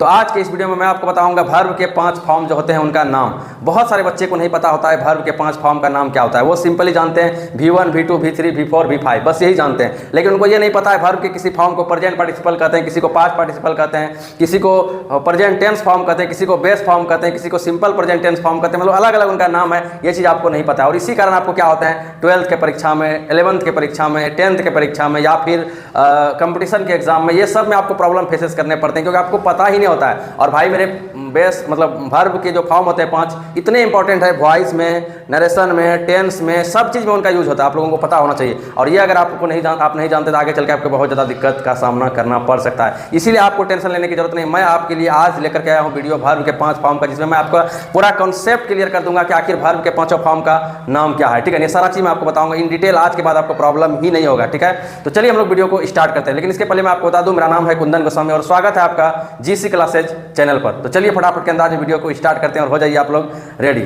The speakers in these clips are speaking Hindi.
तो आज के इस वीडियो में मैं आपको बताऊंगा वर्ब के 5 फॉर्म जो होते हैं उनका नाम। बहुत सारे बच्चे को नहीं पता होता है वर्ब के 5 फॉर्म का नाम क्या होता है। वो सिंपली जानते हैं V1, V2, V3, V4, V5, बस यही जानते हैं। लेकिन उनको ये नहीं पता है वर्ब के किसी फॉर्म को प्रेजेंट पार्टिसिपल कहते हैं, किसी को पास्ट पार्टिसिपल कहते हैं, किसी को प्रेजेंट टेंस फॉर्म कहते हैं, किसी को बेस फॉर्म कहते हैं, किसी को सिंपल प्रेजेंट टेंस फॉर्म कहते हैं। मतलब अलग अलग उनका नाम है, ये चीज़ आपको नहीं पता है। और इसी कारण आपको क्या होता है 12th के परीक्षा में, 11th के परीक्षा में, 10th के परीक्षा में या फिर कंपटीशन के एग्जाम में, ये सब में आपको प्रॉब्लम फेसेस करने पड़ते हैं क्योंकि आपको पता ही नहीं होता है। और भाई मेरे बेस मतलब वर्ब के जो फॉर्म होते हैं 5 इतने इंपॉर्टेंट है, वॉइस में, नरेशन में, टेंस में, सब चीज़ में उनका यूज होता है। आप लोगों को पता होना चाहिए। और ये अगर आपको आप नहीं जानते तो आगे चल के आपको बहुत ज़्यादा दिक्कत का सामना करना पड़ सकता है। इसीलिए आपको टेंशन लेने की जरूरत नहीं। मैं आपके लिए आज लेकर के आया हूँ वीडियो वर्ब के 5 फॉर्म का, जिसमें मैं आपका पूरा कॉन्सेप्ट क्लियर कर दूंगा कि आखिर वर्ब के 5 फॉर्म का नाम क्या है। ठीक है, ये सारा चीज़ मैं आपको बताऊंगा इन डिटेल। आज के बाद आपको प्रॉब्लम ही नहीं होगा। ठीक है, तो चलिए हम लोग वीडियो को स्टार्ट करते हैं। लेकिन इसके पहले मैं आपको बता दूं, मेरा नाम है कुंदन गोस्वामी और स्वागत है आपका जीसी क्लासेज चैनल पर। तो चलिए फटाफट के अंदाज में वीडियो को स्टार्ट करते हैं और हो जाइए आप लोग रेडी।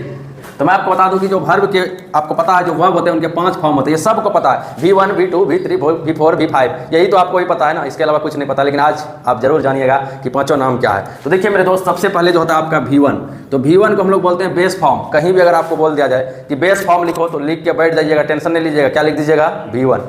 तो मैं आपको बता दूं कि जो वर्ब के आपको पता है जो वर्ब होते हैं उनके 5 फॉर्म होते हैं, ये सबको पता है। V1, V2, V3, V4, V5, यही तो आपको ही पता है ना, इसके अलावा कुछ नहीं पता। लेकिन आज आप जरूर जानिएगा कि 5 नाम क्या है। तो देखिए मेरे दोस्त, सबसे पहले जो होता है आपका V1, तो V1 को हम लोग बोलते हैं बेस फॉर्म। कहीं भी अगर आपको बोल दिया जाए कि बेस फॉर्म लिखो तो लिख के बैठ जाइएगा, टेंशन नहीं लीजिएगा। क्या लिख दीजिएगा? V1।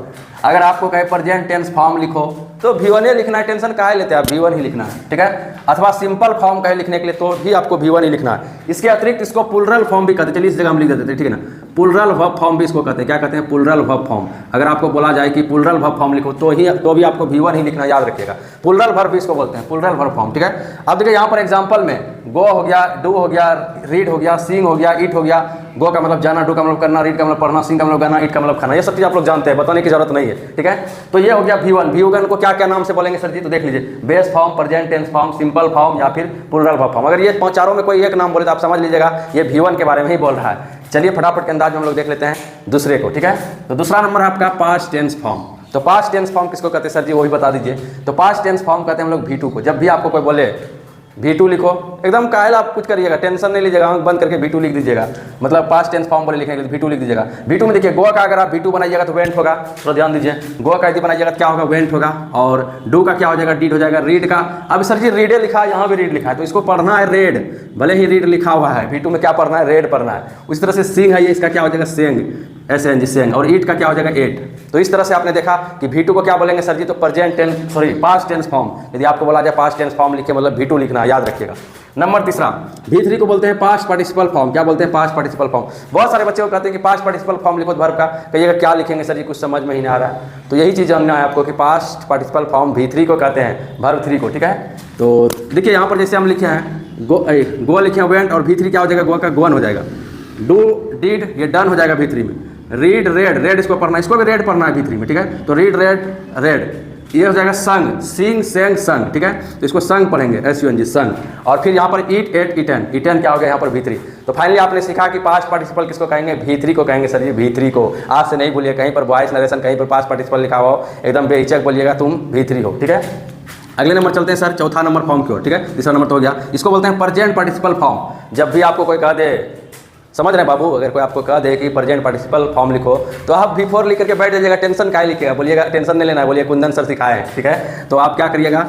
अगर आपको कहे प्रेजेंट टेंस फॉर्म लिखो तो V1 ही लिखना है, टेंशन काहे लेते हैं आप, V1 ही लिखना है। ठीक है, अथवा सिंपल फॉर्म कहे लिखने के लिए तो भी आपको V1 ही लिखना है। इसके अतिरिक्त इसको प्लुरल फॉर्म भी कहते हैं। चलिए इस जगह हम लिख देते हैं, ठीक है ना। प्लुरल वर्ब फॉर्म भी इसको कहते हैं। क्या कहते हैं? Plural verb form. अगर आपको बोला जाए कि प्लुरल वर्ब फॉर्म लिखो तो भी आपको V1 ही लिखना, याद रखिएगा। प्लुरल वर्ब भी इसको बोलते हैं, प्लुरल वर्ब फॉर्म। ठीक है, अब देखिए यहाँ पर एग्जाम्पल में गो हो गया, डू हो गया, रीड हो गया, सिंग हो गया, ईट हो गया। गो का मतलब जाना, डू का मतलब करना, रीड का मतलब पढ़ना, सिंग का मतलब गाना, ईट का मतलब खाना। ये सब चीज़ आप लोग जानते हैं, बताने की जरूरत नहीं है। ठीक है, तो ये हो गया V1। V1 को क्या क्या नाम से बोलेंगे सर जी? तो देख लीजिए, base form, present tense form, simple form या फिर प्लुरल वर्ब फॉर्म। अगर ये चारों में कोई एक नाम बोले तो आप समझ लीजिएगा ये V1 के बारे में ही बोल रहा है। चलिए फटाफट के अंदाज में हम लोग देख लेते हैं दूसरे को। ठीक है, तो दूसरा नंबर है आपका पास्ट टेंस फॉर्म। तो पास्ट टेंस फॉर्म किसको कहते हैं सर जी? वो भी बता दीजिए। तो पास्ट टेंस फॉर्म कहते हैं हम लोग V2 को। जब भी आपको कोई बोले V2 लिखो, एकदम कायल आप कुछ करिएगा, टेंशन नहीं लीजिएगा, आंख बंद करके V2 लिख दीजिएगा। मतलब पास्ट टेंस फॉर्म बोले लिखने के लिए V2 लिख दीजिएगा। V2 में देखिए, गो का अगर आप V2 बनाइएगा तो वेंट होगा, थोड़ा ध्यान दीजिए। गो का यदि बनाइएगा तो क्या होगा? वेंट होगा। और डू का क्या हो जाएगा? डीड हो जाएगा। रीड का, अब सर जी रीडे लिखा है, यहाँ भी रीड लिखा है तो इसको पढ़ना है रेड, भले ही रीड लिखा हुआ है। V2 में क्या पढ़ना है? रेड पढ़ना है। उसी तरह से सिंग है, ये इसका क्या हो जाएगा? सेंग, SNG सेंग। और ईट का क्या हो जाएगा? एट। तो इस तरह से आपने देखा कि V2 को क्या बोलेंगे सर जी? तो present tense, sorry past tense form. यदि आपको बोला जाए पास्ट टेंस फॉर्म लिखे मतलब V2 लिखना है, याद रखिएगा। नंबर तीसरा V3 को बोलते हैं पास्ट पार्टिसिपल फॉर्म। क्या बोलते हैं? Past participle form. बहुत सारे बच्चे को कहते हैं कि पास्ट पार्टिसिपल फॉर्म लिखो वर्ब का, कहिएगा क्या लिखेंगे सर जी? कुछ समझ में ही नहीं आ रहा है। तो यही चीज़ जानना है आपको कि पास्ट पार्टिसिपल फॉर्म V3 को कहते हैं, वर्ब 3 को। ठीक है, तो देखिए यहाँ पर जैसे हम लिखे हैं गो लिखे हैं वेंट, और V3 क्या हो जाएगा? गो का गोन हो जाएगा। डू, डीड, ये डन हो जाएगा V3 में। रीड, रेड, रेड इसको पढ़ना है, इसको भी रेड पढ़ना है V3 में। ठीक है, तो रीड, रेड, रेड। ये हो जाएगा संग, सिंग, सेंग, संग। ठीक है, तो इसको संग पढ़ेंगे, SUNG संग। और फिर यहाँ पर ईट, एट, ईटन। ईटन क्या हो गया यहाँ पर? V3। तो फाइनली आपने सीखा कि पास्ट पार्टिसिपल किसको कहेंगे? V3 को कहेंगे सर जी, V3 को। आज से नहीं भूलिए, कहीं पर वॉइस नरेशन, कहीं पर पास्ट पार्टिसिपल लिखा हुआ हो, एकदम बेहिचक बोलिएगा तुम V3 हो। ठीक है, अगले नंबर चलते हैं सर, चौथा नंबर फॉर्म की ओर। ठीक है, तीसरा नंबर तो हो गया, इसको बोलते हैं प्रेजेंट पार्टिसिपल फॉर्म। जब भी आपको कोई कह दे, समझ रहे हैं बाबू, अगर कोई आपको कह दे कि प्रेजेंट पार्टिसिपल फॉर्म लिखो तो आप V4 लिख करके बैठ जाइएगा, टेंशन काहे लिखिएगा, बोलिएगा टेंशन नहीं लेना है, बोलिए कुंदन सर सिखाए हैं। ठीक है, तो आप क्या करिएगा?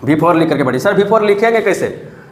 V4 लिख करके बैठिए। सर V4 लिखेंगे कैसे?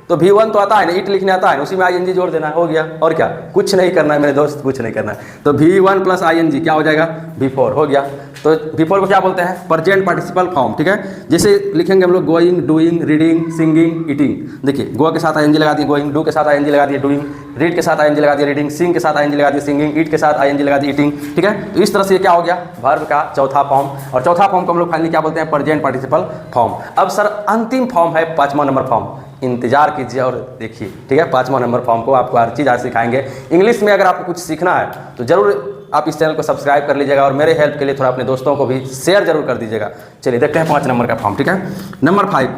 तो V1 तो आता है ना, ईट लिखने आता है ना, उसी में ING जोड़ देना है, हो गया। और क्या, कुछ नहीं करना है मेरे दोस्त, कुछ नहीं करना है। तो V1 प्लस ING क्या हो जाएगा? V4 हो गया। तो V4 को क्या बोलते हैं? Present participle form. ठीक है, जैसे लिखेंगे हम लोग going, doing, reading, singing, eating. देखिए, गो के साथ ING लगा दिए गोइंग, डू के साथ ING लगा दिए डूइंग, रीड के साथ ING लगा दिए रीडिंग, सिंग के साथ ING लगा दिए सिंगिंग, ईट के साथ ING लगा दिए ईटिंग। ठीक है, तो इस तरह से क्या हो गया? वर्ब का चौथा फॉर्म। और चौथा फॉर्म को हम लोग फाइनली क्या बोलते हैं? Present participle form. अब सर अंतिम फॉर्म है 5वां नंबर फॉर्म। इंतजार कीजिए और देखिए। ठीक है, 5वां नंबर फॉर्म को आपको हर चीज़ आज सिखाएंगे। इंग्लिश में अगर आपको कुछ सीखना है तो जरूर आप इस चैनल को सब्सक्राइब कर लीजिएगा और मेरे हेल्प के लिए थोड़ा अपने दोस्तों को भी शेयर जरूर कर दीजिएगा। चलिए देखते हैं 5 नंबर का फॉर्म। ठीक है, नंबर 5,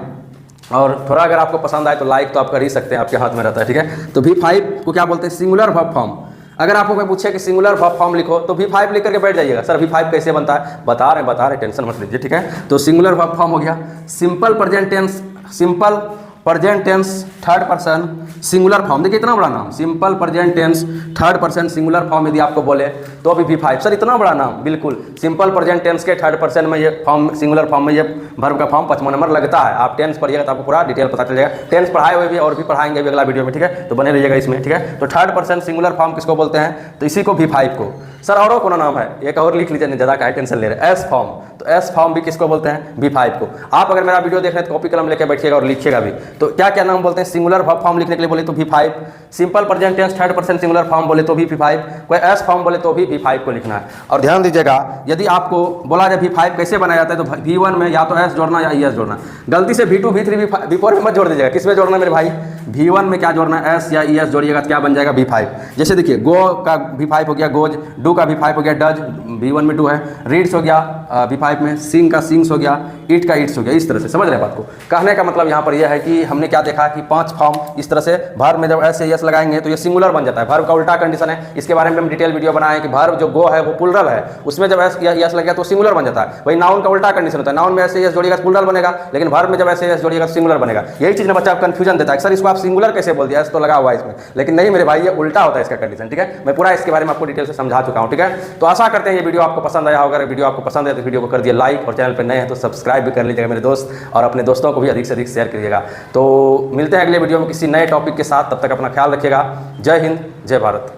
और थोड़ा अगर आपको पसंद आए तो लाइक तो आप कर ही सकते हैं, आपके हाथ में रहता है। ठीक है, तो V5 को क्या बोलते हैं? Singular verb form. अगर आपको कोई पूछे कि सिंगुलर वर्ब फॉर्म लिखो तो V5 लिख करके बैठ जाइएगा। सर V5 कैसे बनता है? बता रहे, टेंशन मत लीजिए। ठीक है, तो सिंगुलर वर्ब फॉर्म हो गया। Simple present tense, simple present tense third person singular form, देखिए इतना बड़ा नाम, simple present tense third person singular form यदि आपको बोले तो भी V5। सर इतना बड़ा नाम, बिल्कुल सिंपल प्रेजेंट टेंस के थर्ड पर्सन में ये फॉर्म, सिंगुलर फॉर्म में ये वर्ब का फॉर्म 55 नंबर लगता है। आप टेंस पढ़िएगा तो आपको पूरा डिटेल पता चल जाएगा। टेंस पढ़ाए हुए भी और भी पढ़ाएंगे भी अगला वीडियो में, ठीक है, तो बने रहिएगा इसमें, ठीक है। तो थर्ड पर्सन सिंगुलर फॉर्म किसको बोलते हैं, तो इसी को V5 को। सर और कौन नाम है, एक और लिख लीजिए, ज़्यादा का टेंशन ले रहे, एस फॉर्म, तो एस फॉर्म भी किसको बोलते हैं, V5 को। आप अगर मेरा वीडियो देख रहे हैं तो कॉपी कलम लेकर बैठिएगा और लिखिएगा भी। तो क्या क्या नाम बोलते हैं, सिंगुलर फॉर्म लिखने के लिए बोले तो V5, simple present tense third person singular form बोले तो भी V5, कोई एस फॉर्म बोले तो भी V5 को लिखना है। और ध्यान दीजिएगा, यदि आपको बोला जाए V5 कैसे बनाया जाता है तो V1 में या तो एस जोड़ना या ES जोड़ना, गलती से V2 V3 V4 में मत जोड़ दीजिएगा। किस में जोड़ना मेरे भाई, V1 में क्या जोड़ना है, एस या ES जोड़िएगा तो क्या बन जाएगा V5। जैसे देखिए गो का V5 हो गया गोज, डू का V5 हो गया डज, V1 में डू है, रीड्स हो गया V5 में, सिंग का सिंग्स हो गया, ईट का ईट्स हो गया। इस तरह से समझ रहे हैं बात को। कहने का मतलब यहाँ पर यह है कि हमने क्या देखा कि 5 फॉर्म इस तरह से वर्ब में जब एस या एस लगाएंगे तो ये सिंगुलर बन जाता है। वर्ब का उल्टा कंडीशन है, इसके बारे में हम डिटेल वीडियो बनाए कि वर्ब जो गो है वो प्लुरल है, उसमें जब एस या एस लग गया तो सिंगुलर बन जाता है। वही नाउन का उल्टा कंडीशन होता है, नाउन में एस या एस जोड़िएगा प्लुरल बनेगा, लेकिन वर्ब में जब एस या एस जोड़िएगा सिंगुलर बनेगा। यही चीज़ ना बच्चा कंफ्यूजन देता है, सर इसको आप सिंगुलर कैसे बोल दिया, एस तो लगा हुआ है इसमें, लेकिन नहीं मेरे भाई ये उल्टा होता है इसका कंडीशन, ठीक है। मैं पूरा इसके बारे में आपको डिटेल से समझा चुका हूँ, ठीक है। तो आशा करते हैं ये वीडियो आपको पसंद आया होगा। अगर वीडियो आपको पसंद है तो वीडियो को कर दिए लाइक, और चैनल पर नए हैं तो सब्सक्राइब भी कर लीजिएगा मेरे दोस्त, और अपने दोस्तों को भी अधिक से अधिक शेयर करिएगा। तो मिलते हैं अगले वीडियो में किसी नए टॉपिक के साथ, तब तक अपना ख्याल रखिएगा। जय हिंद, जय भारत।